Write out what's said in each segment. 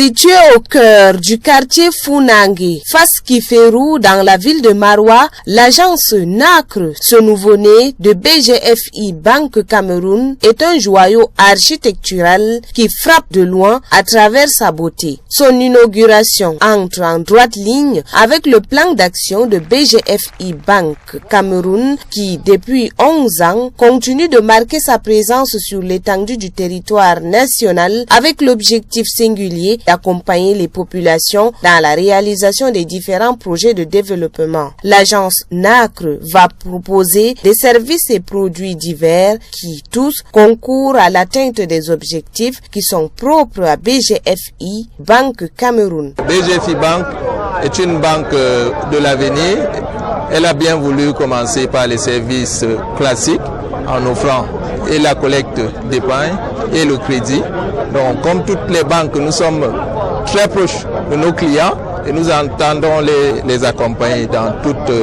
Situé au cœur du quartier Funangue, face Kiferou dans la ville de Maroua, l'agence NACRE, ce nouveau-né de BGFI Banque Cameroun, est un joyau architectural qui frappe de loin à travers sa beauté. Son inauguration entre en droite ligne avec le plan d'action de BGFI Banque Cameroun qui, depuis 11 ans, continue de marquer sa présence sur l'étendue du territoire national avec l'objectif singulier d'accompagner les populations dans la réalisation des différents projets de développement. L'agence NACRE va proposer des services et produits divers qui tous concourent à l'atteinte des objectifs qui sont propres à BGFI Banque Cameroun. BGFI Banque est une banque de l'avenir. Elle a bien voulu commencer par les services classiques en offrant et la collecte d'épargne et le crédit. Donc, comme toutes les banques, nous sommes très proches de nos clients et nous entendons les accompagner dans toutes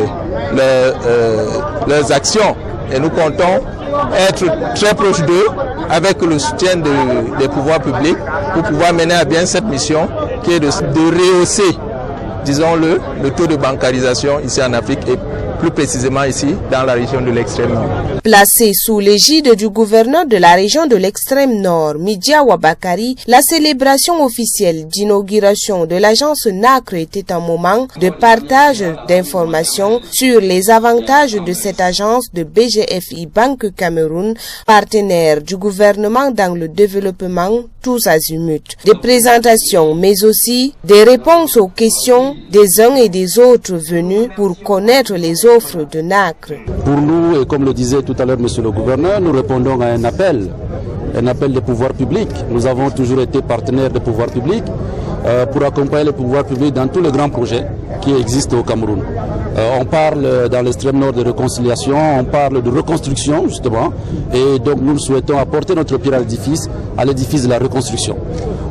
leurs actions. Et nous comptons être très proches d'eux avec le soutien des pouvoirs publics pour pouvoir mener à bien cette mission qui est de rehausser, disons-le, le taux de bancarisation ici en Afrique et plus précisément ici dans la région de l'extrême nord. Placée sous l'égide du gouverneur de la région de l'extrême nord, Midia Wabakari, la célébration officielle d'inauguration de l'agence NACRE était un moment de partage d'informations sur les avantages de cette agence de BGFI Banque Cameroun, partenaire du gouvernement dans le développement tous azimuts. Des présentations mais aussi des réponses aux questions des uns et des autres venus pour connaître les offres de NACRE. Pour nous, et comme le disait tout à l'heure monsieur le gouverneur, nous répondons à un appel des pouvoirs publics. Nous avons toujours été partenaires des pouvoirs publics pour accompagner les pouvoirs publics dans tous les grands projets qui existent au Cameroun. On parle dans l'extrême nord de réconciliation, on parle de reconstruction justement, et donc nous souhaitons apporter notre pierre à l'édifice de la reconstruction.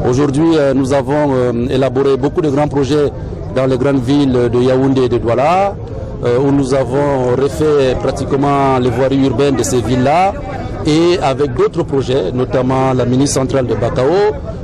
Aujourd'hui, nous avons élaboré beaucoup de grands projets dans les grandes villes de Yaoundé et de Douala, où nous avons refait pratiquement les voiries urbaines de ces villes-là, et avec d'autres projets, notamment la mini-centrale de Bakao.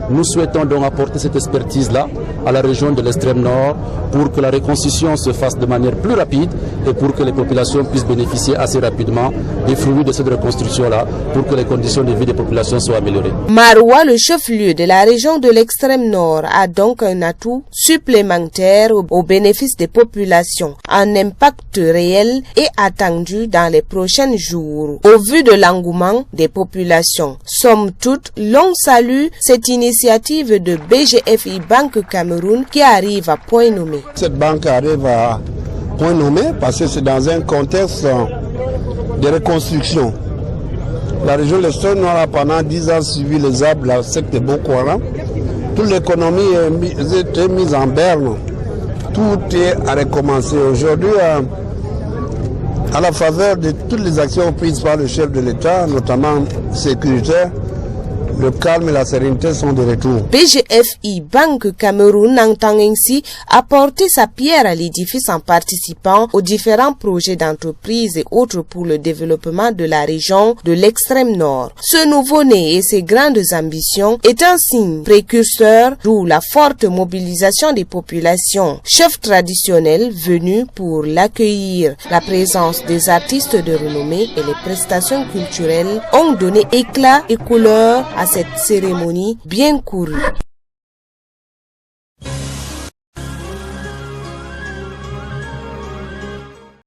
Nous souhaitons donc apporter cette expertise-là à la région de l'extrême nord pour que la reconstruction se fasse de manière plus rapide et pour que les populations puissent bénéficier assez rapidement des fruits de cette reconstruction-là pour que les conditions de vie des populations soient améliorées. Maroua, le chef-lieu de la région de l'extrême nord, a donc un atout supplémentaire au bénéfice des populations, un impact réel et attendu dans les prochains jours. Au vu de l'engouement des populations, somme toute, l'on salue cette initiative de BGFI Banque Cameroun qui arrive à point nommé. Cette banque arrive à point nommé parce que c'est dans un contexte de reconstruction. La région de l'extrême nord a pendant 10 ans suivi les arbres, la secte de Boko Haram. Toute l'économie est mise en berne. Tout est à recommencer. Aujourd'hui, à la faveur de toutes les actions prises par le chef de l'État, notamment sécuritaire, le calme et la sérénité sont de retour. BGFI Banque Cameroun entend ainsi apporter sa pierre à l'édifice en participant aux différents projets d'entreprise et autres pour le développement de la région de l'extrême nord. Ce nouveau-né et ses grandes ambitions est un signe précurseur d'où la forte mobilisation des populations, chefs traditionnels venus pour l'accueillir. La présence des artistes de renommée et les prestations culturelles ont donné éclat et couleur à cette cérémonie bien courue.